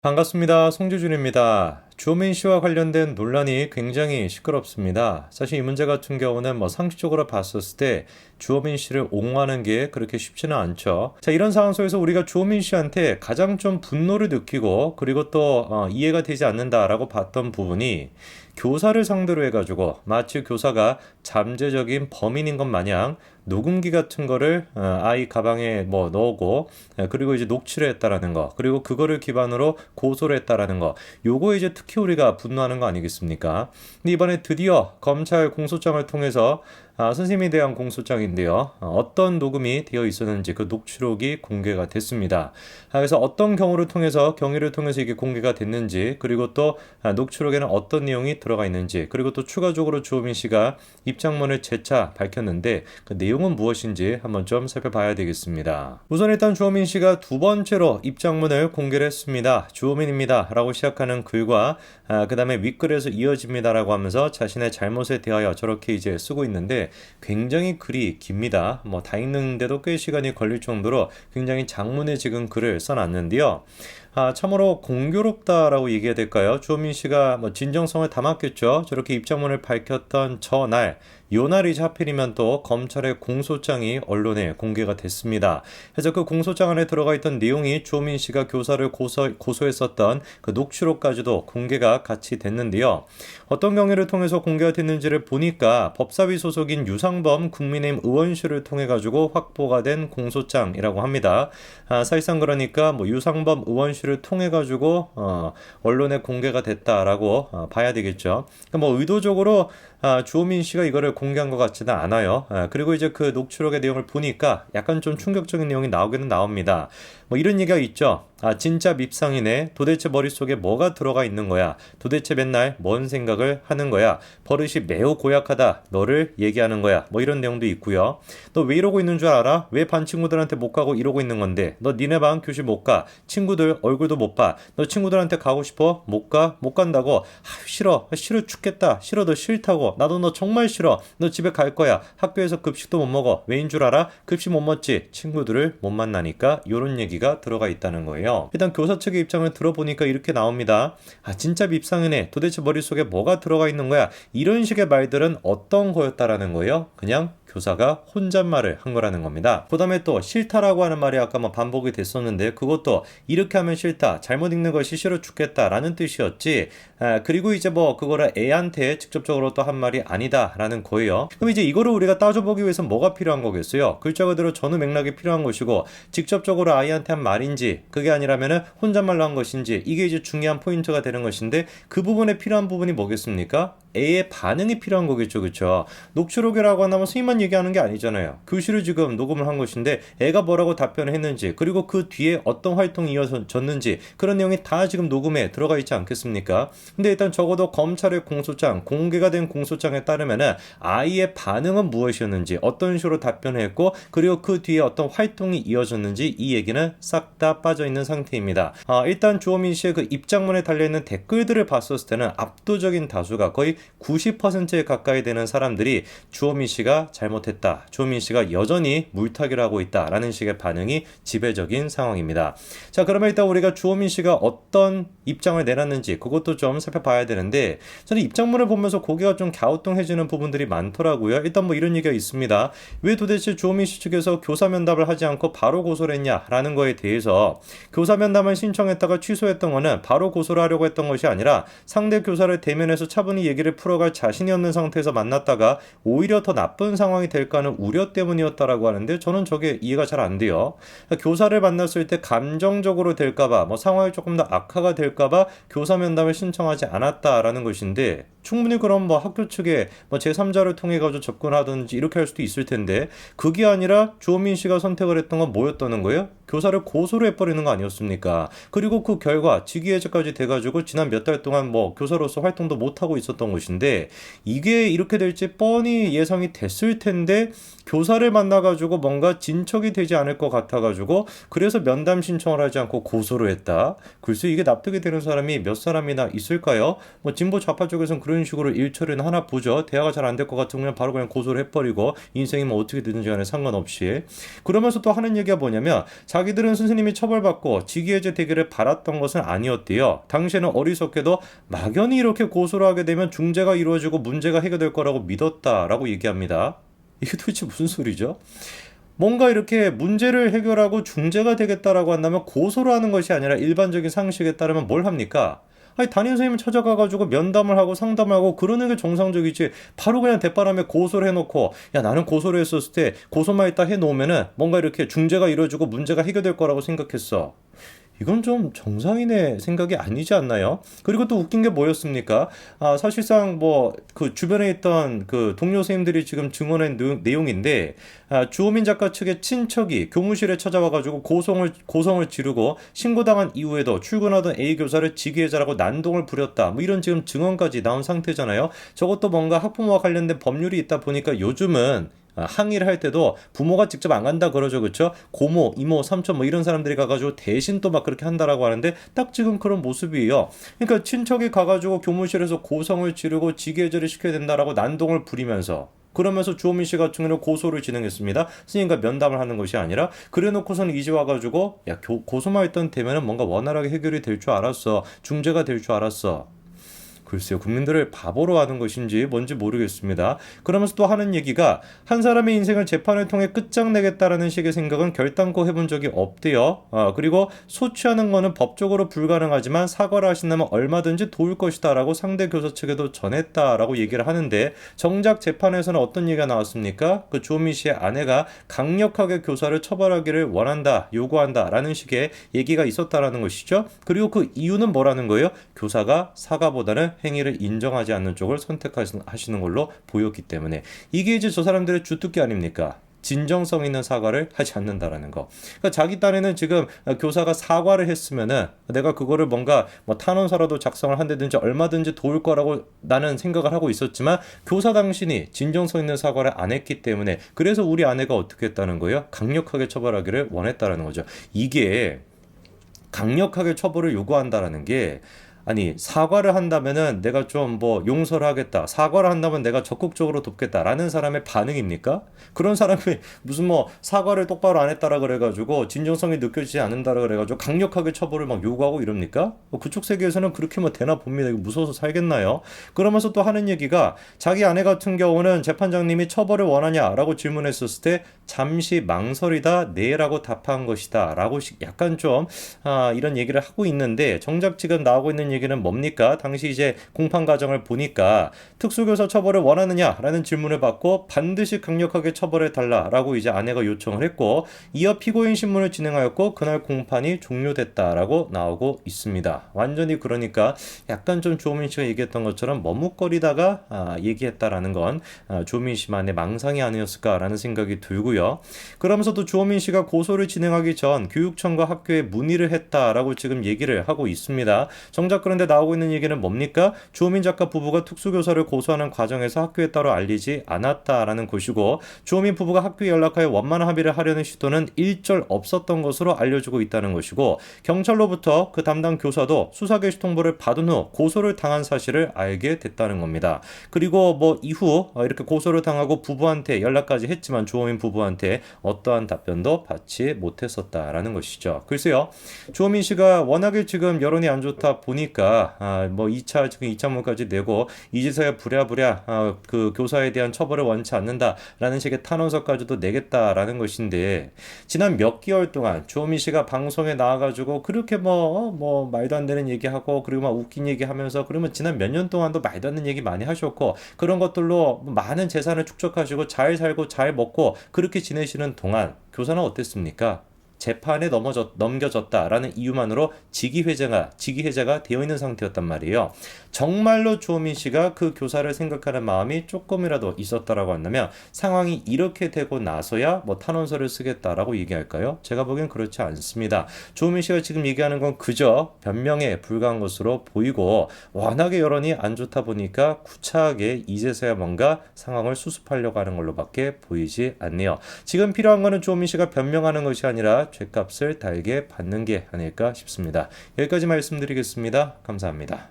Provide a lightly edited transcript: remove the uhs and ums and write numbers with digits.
반갑습니다. 송주준입니다. 주호민 씨와 관련된 논란이 굉장히 시끄럽습니다. 사실 이 문제 같은 경우는 상식적으로 봤었을 때 주호민 씨를 옹호하는 게 그렇게 쉽지는 않죠. 자, 이런 상황 속에서 우리가 주호민 씨한테 가장 좀 분노를 느끼고 그리고 또 이해가 되지 않는다라고 봤던 부분이 교사를 상대로 해가지고 마치 교사가 잠재적인 범인인 것 마냥 녹음기 같은 거를 아이 가방에 넣고 그리고 이제 녹취를 했다라는 거, 그리고 그거를 기반으로 고소를 했다라는 거, 요거 이제 특히 우리가 분노하는 거 아니겠습니까? 근데 이번에 드디어 검찰 공소장을 통해서 선생님에 대한 공소장인데요. 어떤 녹음이 되어 있었는지 그 녹취록이 공개가 됐습니다. 그래서 어떤 경우를 통해서 경위를 통해서 이게 공개가 됐는지, 그리고 또 녹취록에는 어떤 내용이 들어가 있는지, 그리고 또 추가적으로 주호민 씨가 입장문을 재차 밝혔는데 그 내용은 무엇인지 한번 좀 살펴봐야 되겠습니다. 우선 일단 주호민 씨가 두 번째로 입장문을 공개를 했습니다. 주호민입니다 라고 시작하는 글과 그 다음에 윗글에서 이어집니다 라고 하면서 자신의 잘못에 대하여 저렇게 이제 쓰고 있는데 굉장히 글이 깁니다. 다 읽는데도 꽤 시간이 걸릴 정도로 굉장히 장문의 지금 글을 써놨는데요. 참으로 공교롭다라고 얘기해야 될까요? 주호민 씨가 진정성을 담았겠죠. 저렇게 입장문을 밝혔던 저날, 요날이 하필이면 또 검찰의 공소장이 언론에 공개가 됐습니다. 그래서 그 공소장 안에 들어가 있던 내용이 주호민 씨가 교사를 고소했었던 그 녹취록까지도 공개가 같이 됐는데요. 어떤 경위를 통해서 공개가 됐는지를 보니까 법사위 소속인 유상범 국민의힘 의원실을 통해 가지고 확보가 된 공소장이라고 합니다. 사실상 그러니까 유상범 의원실을 통해 가지고 언론에 공개가 됐다라고 봐야 되겠죠. 그러니까 의도적으로 주호민 씨가 이거를 공개한 것 같지는 않아요. 그리고 이제 그 녹취록의 내용을 보니까 약간 좀 충격적인 내용이 나오기는 나옵니다. 이런 얘기가 있죠. 진짜 밉상이네. 도대체 머릿속에 뭐가 들어가 있는 거야? 도대체 맨날 뭔 생각을 하는 거야? 버릇이 매우 고약하다. 너를 얘기하는 거야. 이런 내용도 있고요. 너 왜 이러고 있는 줄 알아? 왜 반 친구들한테 못 가고 이러고 있는 건데? 너 니네 반 교실 못 가. 친구들 얼굴도 못 봐. 너 친구들한테 가고 싶어? 못 가? 못 간다고? 싫어. 싫어 죽겠다. 싫어. 너 싫다고. 나도 너 정말 싫어. 너 집에 갈 거야. 학교에서 급식도 못 먹어. 왜인 줄 알아? 급식 못 먹지. 친구들을 못 만나니까. 이런 얘기가 들어가 있다는 거예요. 일단 교사 측의 입장을 들어보니까 이렇게 나옵니다. 진짜 밉상이네. 도대체 머릿속에 뭐가 들어가 있는 거야? 이런 식의 말들은 어떤 거였다라는 거예요? 그냥 교사가 혼잣말을 한 거라는 겁니다. 그 다음에 또 싫다라고 하는 말이 아까 반복이 됐었는데 그것도 이렇게 하면 싫다, 잘못 읽는 것이 싫어 죽겠다 라는 뜻이었지. 그리고 이제 그거를 애한테 직접적으로 또 한 말이 아니다 라는 거예요. 그럼 이제 이거를 우리가 따져보기 위해서 뭐가 필요한 거겠어요? 글자 그대로 전후 맥락이 필요한 것이고 직접적으로 아이한테 한 말인지 그게 아니라면은 혼잣말로 한 것인지 이게 이제 중요한 포인트가 되는 것인데 그 부분에 필요한 부분이 뭐겠습니까? 애의 반응이 필요한 거겠죠. 그렇죠? 녹취록이라고 한다면 선생님만 얘기하는 게 아니잖아요. 교실을 지금 녹음을 한 것인데 애가 뭐라고 답변을 했는지 그리고 그 뒤에 어떤 활동이 이어졌는지 그런 내용이 다 지금 녹음에 들어가 있지 않겠습니까? 근데 일단 적어도 검찰의 공소장, 공개가 된 공소장에 따르면은 아이의 반응은 무엇이었는지 어떤 식으로 답변을 했고 그리고 그 뒤에 어떤 활동이 이어졌는지 이 얘기는 싹 다 빠져있는 상태입니다. 일단 주호민 씨의 그 입장문에 달려있는 댓글들을 봤었을 때는 압도적인 다수가 거의 90%에 가까이 되는 사람들이 주호민 씨가 잘못했다. 주호민 씨가 여전히 물타기를 하고 있다라는 식의 반응이 지배적인 상황입니다. 자, 그러면 일단 우리가 주호민 씨가 어떤 입장을 내놨는지 그것도 좀 살펴봐야 되는데 저는 입장문을 보면서 고개가 좀 갸우뚱해지는 부분들이 많더라고요. 일단 이런 얘기가 있습니다. 왜 도대체 주호민 씨 측에서 교사 면담을 하지 않고 바로 고소를 했냐라는 거에 대해서 교사 면담을 신청했다가 취소했던 거는 바로 고소를 하려고 했던 것이 아니라 상대 교사를 대면해서 차분히 얘기를 풀어갈 자신이 없는 상태에서 만났다가 오히려 더 나쁜 상황이 될까 하는 우려 때문이었다라고 하는데 저는 저게 이해가 잘 안 돼요. 교사를 만났을 때 감정적으로 될까봐 상황이 조금 더 악화가 될까봐 교사 면담을 신청하지 않았다라는 것인데 충분히 그럼 학교 측에 제3자를 통해 가지고 접근하든지 이렇게 할 수도 있을 텐데 그게 아니라 주호민 씨가 선택을 했던 건 뭐였다는 거예요? 교사를 고소를 해버리는 거 아니었습니까? 그리고 그 결과 직위해제까지 돼가지고 지난 몇 달 동안 교사로서 활동도 못하고 있었던 것인데 이게 이렇게 될지 뻔히 예상이 됐을 텐데 교사를 만나가지고 뭔가 진척이 되지 않을 것 같아가지고 그래서 면담 신청을 하지 않고 고소를 했다. 글쎄 이게 납득이 되는 사람이 몇 사람이나 있을까요? 진보 좌파 쪽에서는 그런 이런 식으로 일처리는 하나 보죠. 대화가 잘 안 될 것 같으면 그냥 바로 그냥 고소를 해버리고 인생이 뭐 어떻게 되든지 간에 상관없이. 그러면서 또 하는 얘기가 뭐냐면 자기들은 선생님이 처벌받고 직위해제 되기를 바랐던 것은 아니었대요. 당시에는 어리석게도 막연히 이렇게 고소를 하게 되면 중재가 이루어지고 문제가 해결될 거라고 믿었다라고 얘기합니다. 이게 도대체 무슨 소리죠? 뭔가 이렇게 문제를 해결하고 중재가 되겠다라고 한다면 고소를 하는 것이 아니라 일반적인 상식에 따르면 뭘 합니까? 아니 담임 선생님 찾아가가지고 면담을 하고 상담을 하고 그러는 게 정상적이지. 바로 그냥 대바람에 고소를 해놓고 야 나는 고소를 했었을 때 고소만 있다 해놓으면은 뭔가 이렇게 중재가 이루어지고 문제가 해결될 거라고 생각했어. 이건 좀 정상인의 생각이 아니지 않나요? 그리고 또 웃긴 게 뭐였습니까? 사실상 뭐 그 주변에 있던 그 동료 선생님들이 지금 증언한 내용인데 주호민 작가 측의 친척이 교무실에 찾아와가지고 고성을 지르고 신고당한 이후에도 출근하던 A 교사를 직위해제라고 난동을 부렸다. 뭐 이런 지금 증언까지 나온 상태잖아요. 저것도 뭔가 학부모와 관련된 법률이 있다 보니까 요즘은 항의를 할 때도 부모가 직접 안 간다 그러죠, 그렇죠? 고모, 이모, 삼촌 뭐 이런 사람들이 가가지고 대신 또 막 그렇게 한다라고 하는데 딱 지금 그런 모습이에요. 그러니까 친척이 가가지고 교무실에서 고성을 지르고 직위해제를 시켜야 된다라고 난동을 부리면서 그러면서 주호민 씨 같은 경우는 고소를 진행했습니다. 스님과 면담을 하는 것이 아니라 그래놓고서는 이제 와가지고 야 고소만 일단 되면은 뭔가 원활하게 해결이 될 줄 알았어. 중재가 될 줄 알았어. 글쎄요, 국민들을 바보로 하는 것인지 뭔지 모르겠습니다. 그러면서 또 하는 얘기가 한 사람의 인생을 재판을 통해 끝장내겠다라는 식의 생각은 결단코 해본 적이 없대요. 그리고 소취하는 거는 법적으로 불가능하지만 사과를 하신다면 얼마든지 도울 것이다 라고 상대 교사 측에도 전했다라고 얘기를 하는데 정작 재판에서는 어떤 얘기가 나왔습니까? 그 주호민 씨의 아내가 강력하게 교사를 처벌하기를 원한다, 요구한다 라는 식의 얘기가 있었다라는 것이죠. 그리고 그 이유는 뭐라는 거예요? 교사가 사과보다는 행위를 인정하지 않는 쪽을 선택하시는 걸로 보였기 때문에 이게 이제 저 사람들의 주특기 아닙니까? 진정성 있는 사과를 하지 않는다라는 거. 그러니까 자기 딴에는 지금 교사가 사과를 했으면은 내가 그거를 뭔가 뭐 탄원서라도 작성을 한다든지 얼마든지 도울 거라고 나는 생각을 하고 있었지만 교사 당신이 진정성 있는 사과를 안 했기 때문에 그래서 우리 아내가 어떻게 했다는 거예요? 강력하게 처벌하기를 원했다라는 거죠. 이게 강력하게 처벌을 요구한다라는 게 아니 사과를 한다면은 내가 좀 뭐 용서를 하겠다, 사과를 한다면 내가 적극적으로 돕겠다라는 사람의 반응입니까? 그런 사람이 무슨 뭐 사과를 똑바로 안 했다라 그래가지고 진정성이 느껴지지 않는다라 그래가지고 강력하게 처벌을 막 요구하고 이럽니까? 그쪽 세계에서는 그렇게 뭐 되나 봅니다. 이거 무서워서 살겠나요? 그러면서 또 하는 얘기가 자기 아내 같은 경우는 재판장님이 처벌을 원하냐라고 질문했었을 때 잠시 망설이다 네라고 답한 것이다 라고 약간 좀 이런 얘기를 하고 있는데 정작 지금 나오고 있는 얘기는 뭡니까? 당시 이제 공판 과정을 보니까 특수교사 처벌을 원하느냐라는 질문을 받고 반드시 강력하게 처벌해 달라라고 이제 아내가 요청을 했고 이어 피고인 신문을 진행하였고 그날 공판이 종료됐다라고 나오고 있습니다. 완전히 그러니까 약간 좀 주호민 씨가 얘기했던 것처럼 머뭇거리다가 얘기했다라는 건 주호민 씨만의 망상이 아니었을까라는 생각이 들고요. 그러면서도 주호민 씨가 고소를 진행하기 전 교육청과 학교에 문의를 했다라고 지금 얘기를 하고 있습니다. 정작 그런데 나오고 있는 얘기는 뭡니까? 주호민 작가 부부가 특수교사를 고소하는 과정에서 학교에 따로 알리지 않았다라는 것이고 주호민 부부가 학교에 연락하여 원만 합의를 하려는 시도는 일절 없었던 것으로 알려지고 있다는 것이고 경찰로부터 그 담당 교사도 수사 개시 통보를 받은 후 고소를 당한 사실을 알게 됐다는 겁니다. 그리고 뭐 이후 이렇게 고소를 당하고 부부한테 연락까지 했지만 주호민 부부한테 어떠한 답변도 받지 못했었다라는 것이죠. 글쎄요, 주호민 씨가 워낙에 지금 여론이 안 좋다 보니까 뭐 2차 지금 2차문까지 내고 이제서야 부랴부랴 그 교사에 대한 처벌을 원치 않는다라는 식의 탄원서까지도 내겠다라는 것인데 지난 몇 개월 동안 주호민 씨가 방송에 나와가지고 그렇게 뭐 말도 안 되는 얘기하고 그리고 막 웃긴 얘기하면서 그러면 지난 몇 년 동안도 말도 안 되는 얘기 많이 하셨고 그런 것들로 많은 재산을 축적하시고 잘 살고 잘 먹고 그렇게 지내시는 동안 교사는 어땠습니까? 재판에 넘겨졌다라는 이유만으로 직위해제가 되어 있는 상태였단 말이에요. 정말로 주호민 씨가 그 교사를 생각하는 마음이 조금이라도 있었다라고 한다면 상황이 이렇게 되고 나서야 뭐 탄원서를 쓰겠다라고 얘기할까요? 제가 보기엔 그렇지 않습니다. 주호민 씨가 지금 얘기하는 건 그저 변명에 불과한 것으로 보이고 워낙에 여론이 안 좋다 보니까 구차하게 이제서야 뭔가 상황을 수습하려고 하는 걸로밖에 보이지 않네요. 지금 필요한 거는 주호민 씨가 변명하는 것이 아니라 죗값을 달게 받는 게 아닐까 싶습니다. 여기까지 말씀드리겠습니다. 감사합니다.